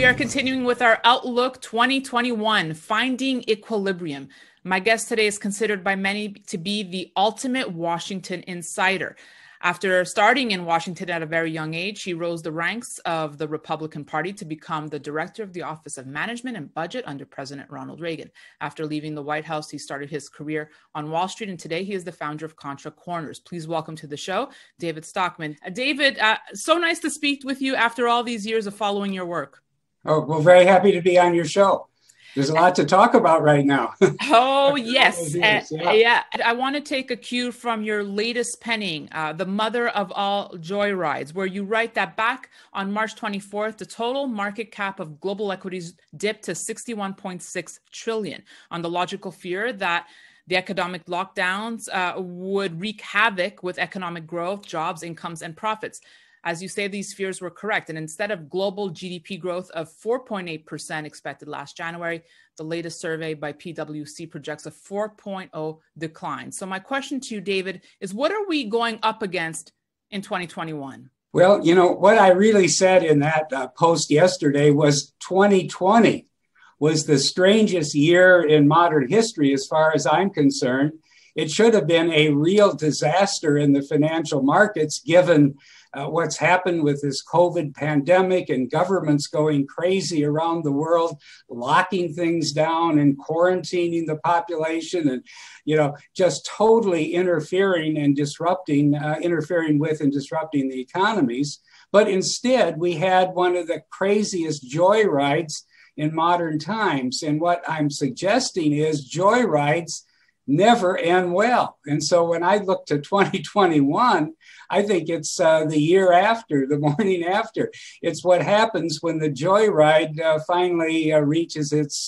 we are continuing with our Outlook 2021, Finding Equilibrium. My guest today is considered by many to be the ultimate Washington insider. After starting in Washington at a very young age, he rose the ranks of the Republican Party to become the director of the Office of Management and Budget under President Ronald Reagan. After leaving the White House, he started his career on Wall Street, and today he is the founder of Contra Corners. Please welcome to the show, David Stockman. David, so nice to speak with you after all these years of following your work. Oh, well, very happy to be on your show. There's a lot to talk about right now. Oh, yes. Yeah. I want to take a cue from your latest penning, The Mother of All Joyrides, where you write that back on March 24th, the total market cap of global equities dipped to $61.6 trillion on the logical fear that the economic lockdowns would wreak havoc with economic growth, jobs, incomes, and profits. As you say, these fears were correct. And instead of global GDP growth of 4.8% expected last January, the latest survey by PwC projects a 4.0 decline. So my question to you, David, is what are we going up against in 2021? Well, what I really said in that post yesterday was 2020 was the strangest year in modern history as far as I'm concerned. It should have been a real disaster in the financial markets, given what's happened with this COVID pandemic and governments going crazy around the world, locking things down and quarantining the population and, just totally interfering with and disrupting the economies. But instead, we had one of the craziest joyrides in modern times. And what I'm suggesting is joyrides never end well. And so when I look to 2021, I think it's the year after, the morning after. It's what happens when the joyride finally reaches its,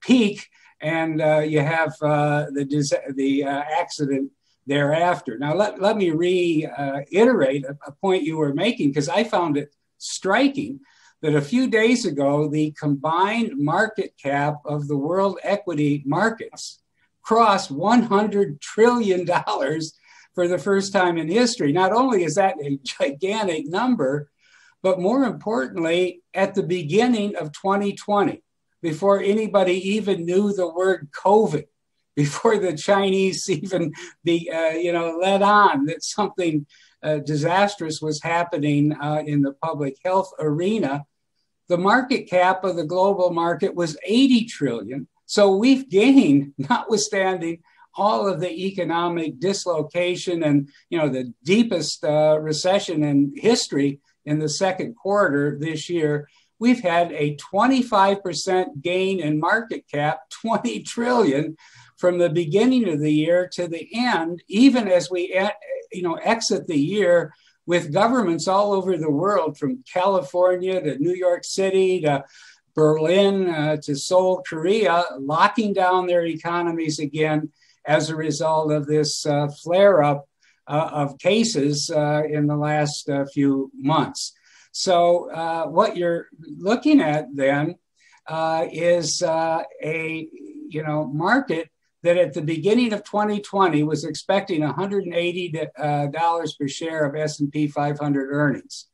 peak, and you have the accident thereafter. Now, let me reiterate a point you were making, because I found it striking that a few days ago, the combined market cap of the world equity markets crossed $100 trillion for the first time in history. Not only is that a gigantic number, but more importantly, at the beginning of 2020, before anybody even knew the word COVID, before the Chinese even let on that something disastrous was happening in the public health arena, the market cap of the global market was 80 trillion. So we've gained, notwithstanding all of the economic dislocation and, the deepest recession in history in the second quarter this year, we've had a 25% gain in market cap, 20 trillion from the beginning of the year to the end, even as we, exit the year with governments all over the world, from California to New York City to Berlin to Seoul, Korea, locking down their economies again as a result of this flare-up of cases in the last few months. So what you're looking at then is a market that at the beginning of 2020 was expecting $180 per share of S&P 500 earnings.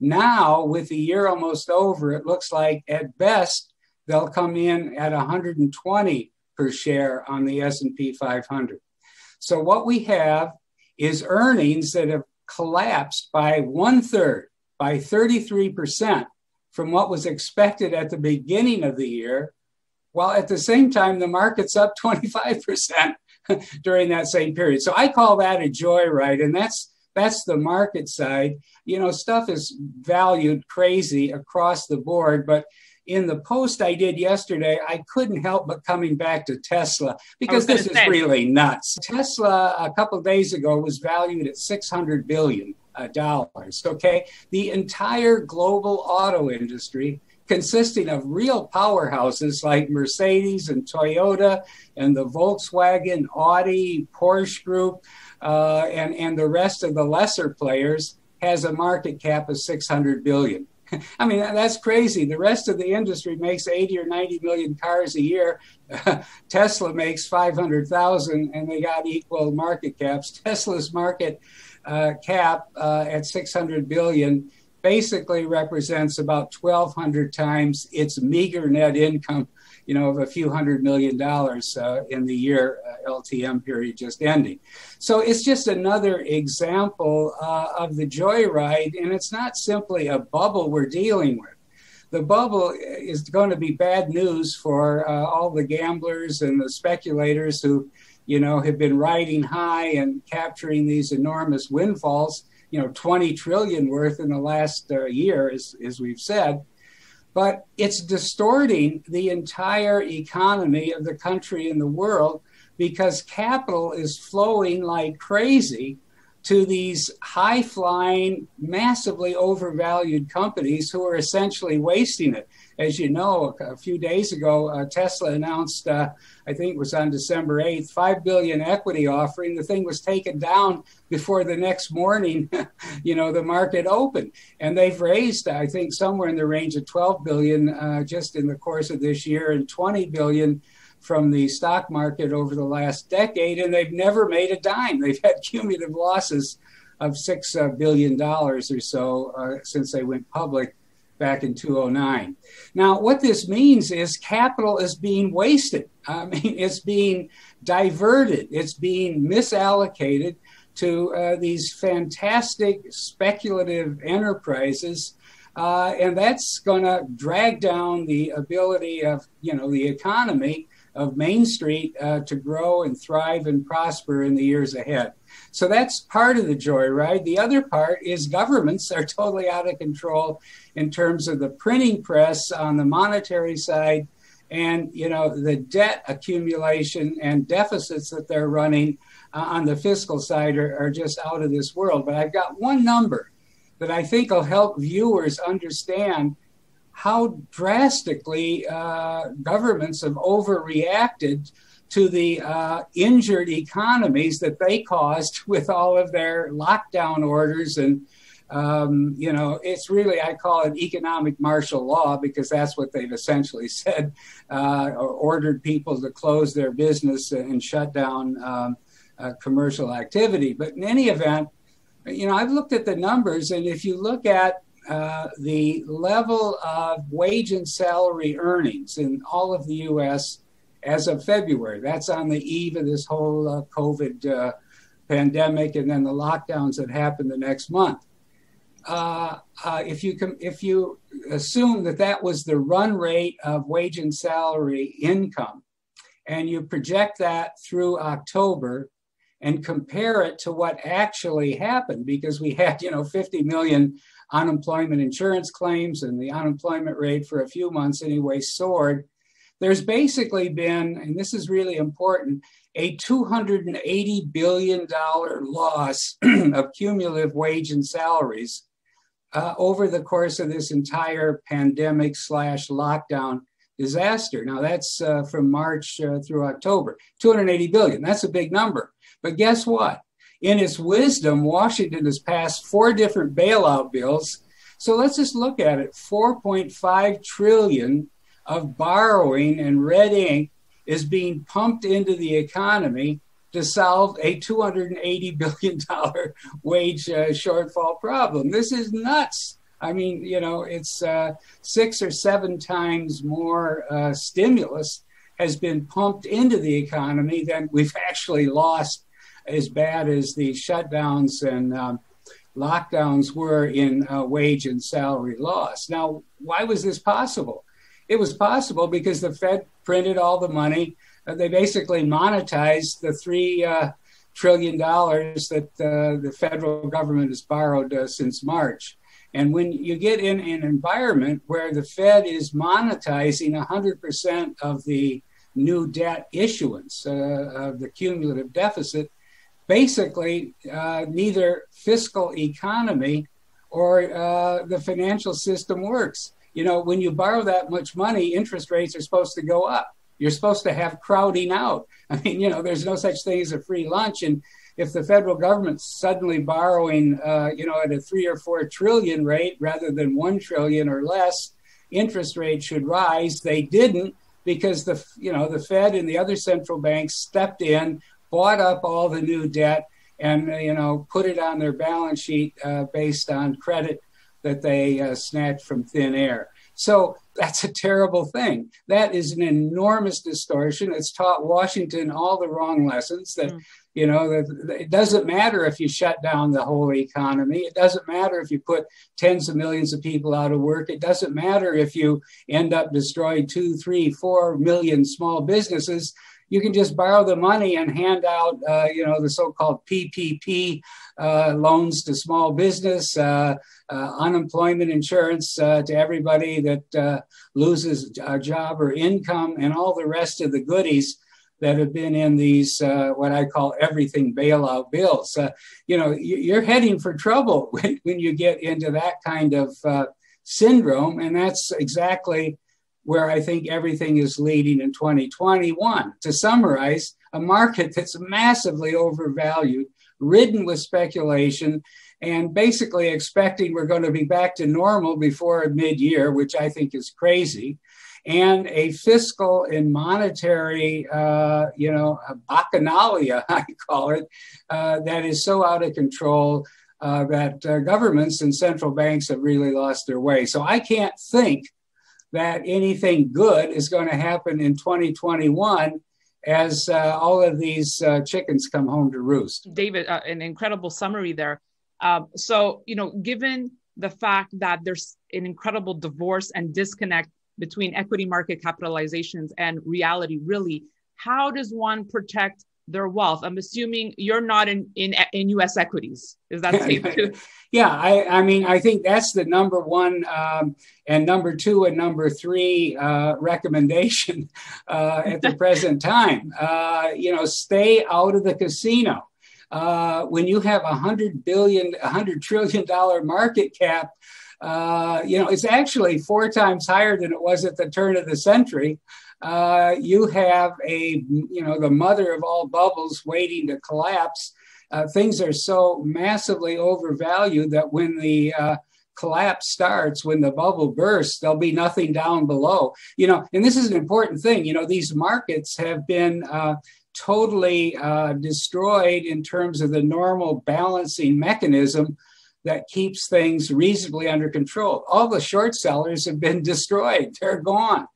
Now, with the year almost over, it looks like at best they'll come in at 120 per share on the S&P 500. So what we have is earnings that have collapsed by 1/3, by 33% from what was expected at the beginning of the year, while at the same time, the market's up 25% during that same period. So I call that a joyride, and that's the market side. Stuff is valued crazy across the board, but in the post I did yesterday, I couldn't help but coming back to Tesla, because this is really nuts. Tesla, a couple of days ago, was valued at $600 billion. Okay, the entire global auto industry, consisting of real powerhouses like Mercedes and Toyota and the Volkswagen, Audi, Porsche group, and the rest of the lesser players, has a market cap of $600 billion. I mean, that's crazy. The rest of the industry makes 80 or 90 million cars a year. Tesla makes 500,000, and they got equal market caps. Tesla's market cap at $600 billion basically represents about 1,200 times its meager net income, of a few $100 million in the year LTM period just ending. So it's just another example of the joyride, and it's not simply a bubble we're dealing with. The bubble is going to be bad news for all the gamblers and the speculators who, have been riding high and capturing these enormous windfalls, 20 trillion worth in the last year, as we've said. But it's distorting the entire economy of the country and the world because capital is flowing like crazy to these high-flying, massively overvalued companies who are essentially wasting it. As you know, a few days ago, Tesla announced, I think it was on December 8th, $5 billion equity offering. The thing was taken down before the next morning, the market opened. And they've raised, I think, somewhere in the range of $12 billion just in the course of this year and $20 billion from the stock market over the last decade, and they've never made a dime. They've had cumulative losses of $6 billion or so since they went public back in 2009. Now, what this means is capital is being wasted. It's being diverted. It's being misallocated to these fantastic speculative enterprises, and that's going to drag down the ability of, the economy of Main Street to grow and thrive and prosper in the years ahead. So that's part of the joyride. The other part is governments are totally out of control in terms of the printing press on the monetary side and, the debt accumulation and deficits that they're running on the fiscal side are just out of this world. But I've got one number that I think will help viewers understand how drastically governments have overreacted to the injured economies that they caused with all of their lockdown orders. And, it's really, I call it economic martial law because that's what they've essentially said, or ordered people to close their business and shut down commercial activity. But in any event, I've looked at the numbers, and if you look at the level of wage and salary earnings in all of the U.S. as of February. That's on the eve of this whole COVID pandemic and then the lockdowns that happened the next month. If you assume that was the run rate of wage and salary income, and you project that through October and compare it to what actually happened, because we had 50 million unemployment insurance claims, and the unemployment rate for a few months anyway soared. There's basically been, and this is really important, a $280 billion loss of cumulative wage and salaries over the course of this entire pandemic / lockdown disaster. Now that's from March through October, 280 billion. That's a big number. But guess what? In its wisdom, Washington has passed 4 different bailout bills. So let's just look at it. 4.5 trillion of borrowing and red ink is being pumped into the economy to solve a $280 billion wage shortfall problem. This is nuts. I mean, it's 6 or 7 times more stimulus has been pumped into the economy than we've actually lost, as bad as the shutdowns and lockdowns were in wage and salary loss. Now, why was this possible? It was possible because the Fed printed all the money. They basically monetized the $3 trillion that the federal government has borrowed since March. And when you get in an environment where the Fed is monetizing 100% of the new debt issuance, of the cumulative deficit, basically neither fiscal economy or the financial system works. When you borrow that much money, interest rates are supposed to go up. You're supposed to have crowding out. I mean, there's no such thing as a free lunch. And if the federal government's suddenly borrowing, at a 3 or 4 trillion rate rather than 1 trillion or less, interest rates should rise. They didn't, because the Fed and the other central banks stepped in, bought up all the new debt, and put it on their balance sheet based on credit that they snatched from thin air. So that's a terrible thing. That is an enormous distortion. It's taught Washington all the wrong lessons that, that it doesn't matter if you shut down the whole economy. It doesn't matter if you put tens of millions of people out of work. It doesn't matter if you end up destroying 2, 3, 4 million small businesses. You can just borrow the money and hand out, the so-called PPP loans to small business, unemployment insurance to everybody that loses a job or income, and all the rest of the goodies that have been in these, what I call everything bailout bills. You're heading for trouble when you get into that kind of syndrome, and that's exactly where I think everything is leading in 2021. To summarize, a market that's massively overvalued, ridden with speculation, and basically expecting we're going to be back to normal before mid-year, which I think is crazy, and a fiscal and monetary, a bacchanalia, I call it, that is so out of control that governments and central banks have really lost their way. So I can't think that anything good is going to happen in 2021 as all of these chickens come home to roost. David, an incredible summary there. Given the fact that there's an incredible divorce and disconnect between equity market capitalizations and reality, really, how does one protect their wealth? I'm assuming you're not in U.S. equities. Is that safe too? Yeah, I think that's the number one and number two and number three recommendation at the present time. Stay out of the casino. When you have $100 trillion market cap, it's actually 4 times higher than it was at the turn of the century. You have the mother of all bubbles waiting to collapse. Things are so massively overvalued that when the collapse starts, when the bubble bursts, there'll be nothing down below. And this is an important thing. These markets have been totally destroyed in terms of the normal balancing mechanism that keeps things reasonably under control. All the short sellers have been destroyed. They're gone.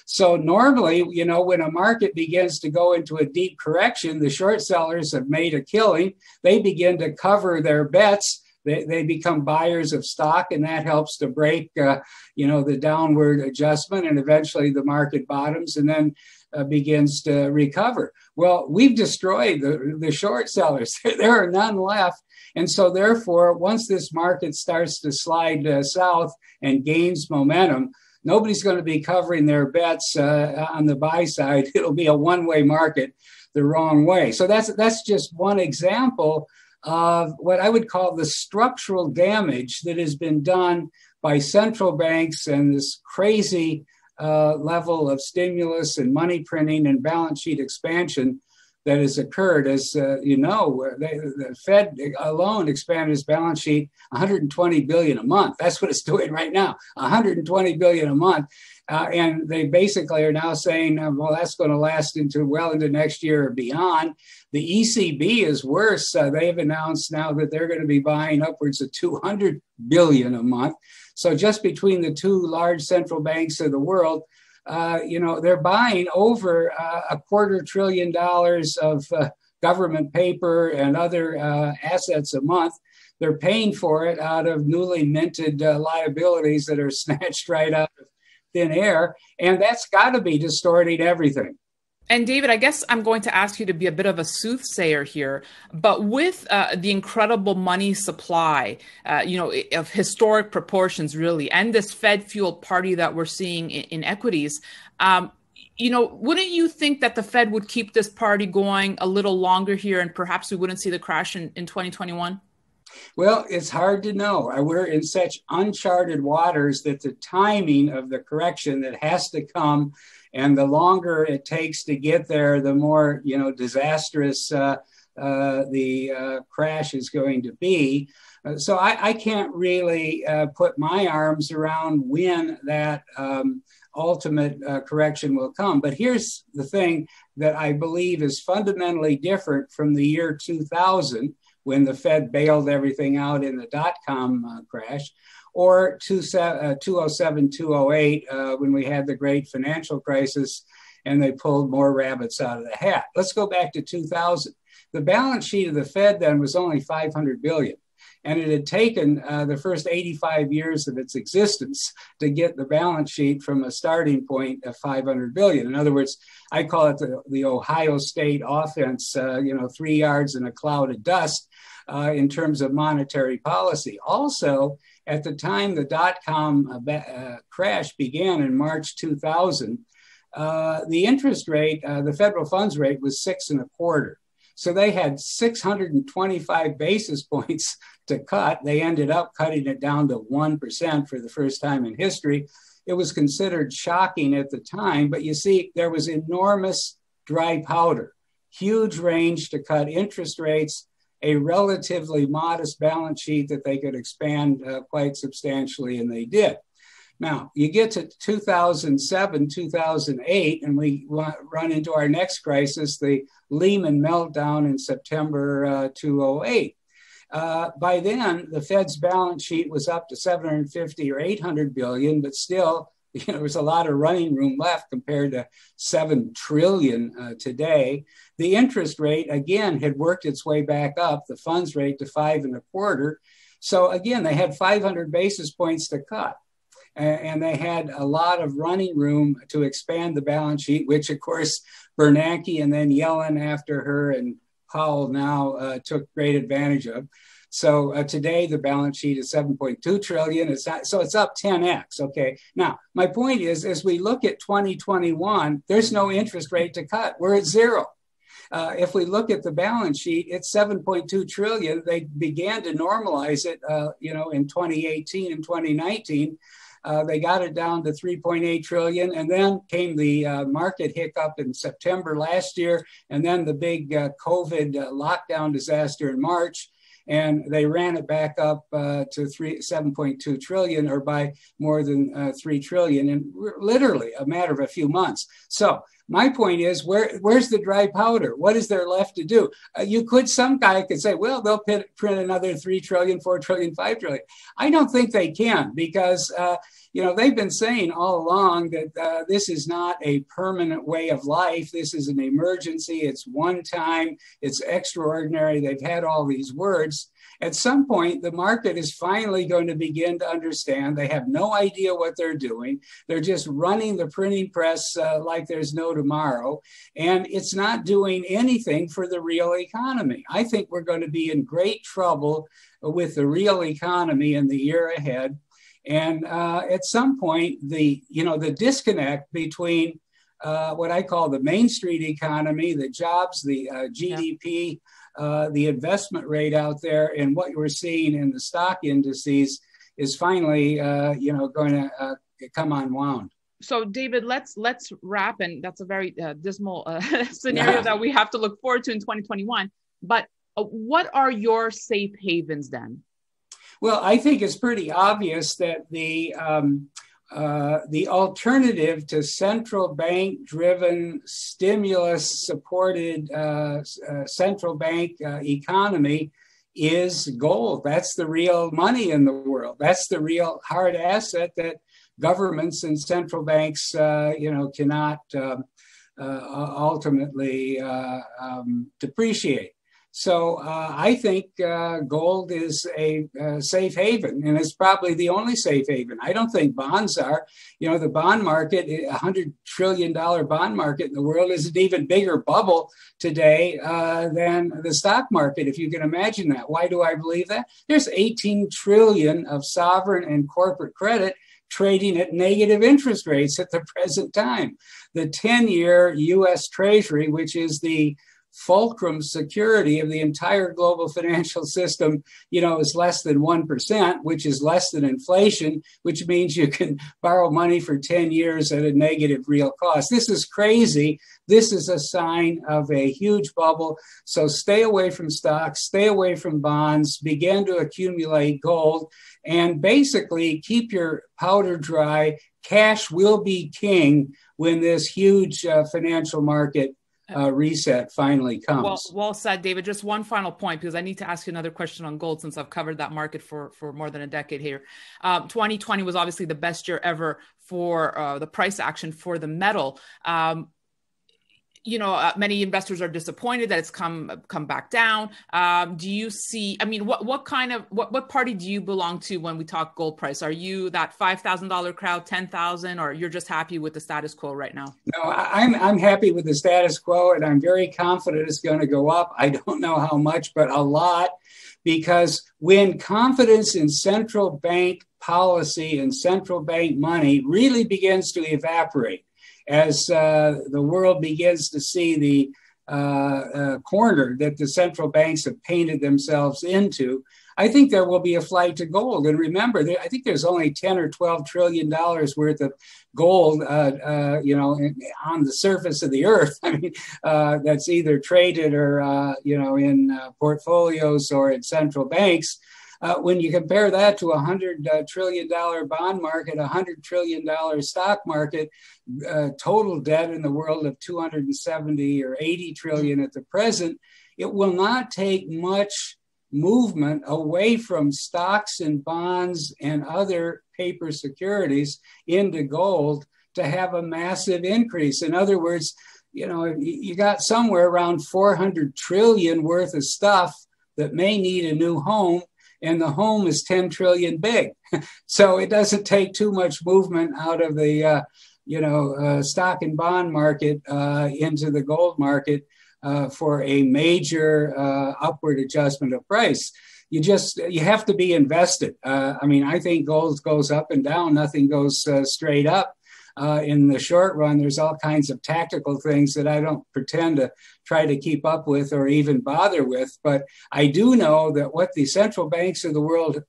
So normally, when a market begins to go into a deep correction, the short sellers have made a killing. They begin to cover their bets. They become buyers of stock, and that helps to break, the downward adjustment, and eventually the market bottoms and then begins to recover. Well, we've destroyed the short sellers. There are none left. And so therefore, once this market starts to slide south and gains momentum, nobody's going to be covering their bets on the buy side. It'll be a one-way market the wrong way. So that's just one example of what I would call the structural damage that has been done by central banks and this crazy level of stimulus and money printing and balance sheet expansion that has occurred. As the Fed alone expanded its balance sheet $120 billion a month. That's what it's doing right now, $120 billion a month. And they basically are now saying, well, that's going to last into next year or beyond. The ECB is worse. They've announced now that they're going to be buying upwards of $200 billion a month. So just between the two large central banks of the world, they're buying over $250 billion of government paper and other assets a month. They're paying for it out of newly minted liabilities that are snatched right out of thin air. And that's got to be distorting everything. And David, I guess I'm going to ask you to be a bit of a soothsayer here, but with the incredible money supply, of historic proportions, really, and this Fed-fueled party that we're seeing in equities, wouldn't you think that the Fed would keep this party going a little longer here, and perhaps we wouldn't see the crash in 2021? Well, it's hard to know. We're in such uncharted waters that the timing of the correction that has to come, and the longer it takes to get there, the more disastrous the crash is going to be. So I can't really put my arms around when that ultimate correction will come. But here's the thing that I believe is fundamentally different from the year 2000, when the Fed bailed everything out in the dot-com crash. or 2007, 2008, when we had the great financial crisis and they pulled more rabbits out of the hat. Let's go back to 2000. The balance sheet of the Fed then was only $500 billion. And it had taken the first 85 years of its existence to get the balance sheet from a starting point of $500 billion. In other words, I call it the Ohio State offense, 3 yards in a cloud of dust in terms of monetary policy. Also, at the time the dot-com crash began in March 2000, the interest rate, the federal funds rate was 6.25%. So they had 625 basis points to cut. They ended up cutting it down to 1% for the first time in history. It was considered shocking at the time, but you see, there was enormous dry powder, huge range to cut interest rates, a relatively modest balance sheet that they could expand quite substantially, and they did. Now, you get to 2007, 2008, and we run into our next crisis, the Lehman meltdown in September 2008. By then, the Fed's balance sheet was up to 750 or 800 billion, but still, there was a lot of running room left compared to 7 trillion today. The interest rate, again, had worked its way back up, the funds rate to 5.25. So again, they had 500 basis points to cut. And they had a lot of running room to expand the balance sheet, which, of course, Bernanke and then Yellen after her and Powell now took great advantage of. So today, the balance sheet is 7.2 trillion. It's up 10x. Okay. Now, my point is, as we look at 2021, there's no interest rate to cut. We're at zero. If we look at the balance sheet, it's 7.2 trillion. They began to normalize it, in 2018 and 2019. They got it down to 3.8 trillion. And then came the market hiccup in September last year. And then the big COVID lockdown disaster in March. And they ran it back up to 7.2 trillion, or by more than 3 trillion in literally a matter of a few months. So my point is, where's the dry powder? What is there left to do? Some guy could say, well, they'll print another 3 trillion, 4 trillion, 5 trillion. I don't think they can, because, they've been saying all along that this is not a permanent way of life. This is an emergency. It's one time. It's extraordinary. They've had all these words. At some point, the market is finally going to begin to understand. They have no idea what they're doing. They're just running the printing press like there's no tomorrow. And it's not doing anything for the real economy. I think we're going to be in great trouble with the real economy in the year ahead. And at some point, the disconnect between what I call the Main Street economy, the jobs, the GDP, the investment rate out there, and what we're seeing in the stock indices is finally, going to come unwound. So, David, let's wrap, and that's a very dismal scenario that we have to look forward to in 2021. But what are your safe havens then? Well, I think it's pretty obvious that the alternative to central bank-driven, stimulus-supported central bank economy is gold. That's the real money in the world. That's the real hard asset that governments and central banks, cannot ultimately depreciate. So I think gold is a safe haven, and it's probably the only safe haven. I don't think bonds are. The bond market, $100 trillion bond market in the world, is an even bigger bubble today than the stock market, if you can imagine that. Why do I believe that? There's 18 trillion of sovereign and corporate credit trading at negative interest rates at the present time. The 10-year U.S. Treasury, which is the fulcrum security of the entire global financial system, is less than 1%, which is less than inflation, which means you can borrow money for 10 years at a negative real cost. This is crazy. This is a sign of a huge bubble. So stay away from stocks, stay away from bonds, begin to accumulate gold, and basically keep your powder dry. Cash will be king when this huge financial market reset finally comes. Well said, David. Just one final point, because I need to ask you another question on gold since I've covered that market for more than a decade here. 2020 was obviously the best year ever for the price action for the metal. Many investors are disappointed that it's come back down. Do you see, I mean, what party do you belong to when we talk gold price? Are you that $5,000 crowd, 10,000, or you're just happy with the status quo right now? No, I'm happy with the status quo, and I'm very confident it's going to go up. I don't know how much, but a lot, because when confidence in central bank policy and central bank money really begins to evaporate, as the world begins to see the corner that the central banks have painted themselves into, I think there will be a flight to gold. And remember, I think there's only 10 or 12 trillion dollars worth of gold, on the surface of the earth. I mean, that's either traded or, in portfolios or in central banks. When you compare that to $100 trillion bond market, $100 trillion stock market, total debt in the world of 270 or 80 trillion at the present, it will not take much movement away from stocks and bonds and other paper securities into gold to have a massive increase. In other words, you got somewhere around 400 trillion worth of stuff that may need a new home, and the home is 10 trillion big. So it doesn't take too much movement out of the, stock and bond market into the gold market for a major upward adjustment of price. You have to be invested. I think gold goes up and down. Nothing goes straight up. In the short run, there's all kinds of tactical things that I don't pretend to try to keep up with or even bother with. But I do know that what the central banks of the world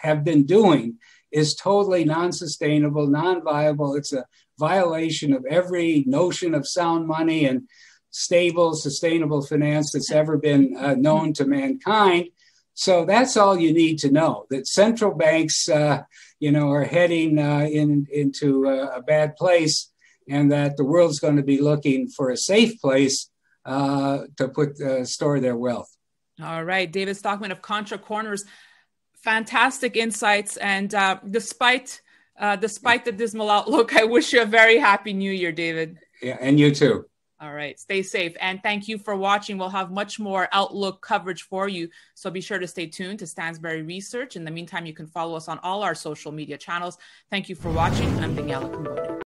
have been doing is totally non-sustainable, non-viable. It's a violation of every notion of sound money and stable, sustainable finance that's ever been known to mankind. So that's all you need to know, that central banks, are heading into a bad place, and that the world's going to be looking for a safe place to store their wealth. All right, David Stockman of Contra Corners, fantastic insights. And despite the dismal outlook, I wish you a very happy New Year, David. Yeah, and you too. All right. Stay safe. And thank you for watching. We'll have much more outlook coverage for you. So be sure to stay tuned to Stansberry Research. In the meantime, you can follow us on all our social media channels. Thank you for watching. I'm Daniela Cambone.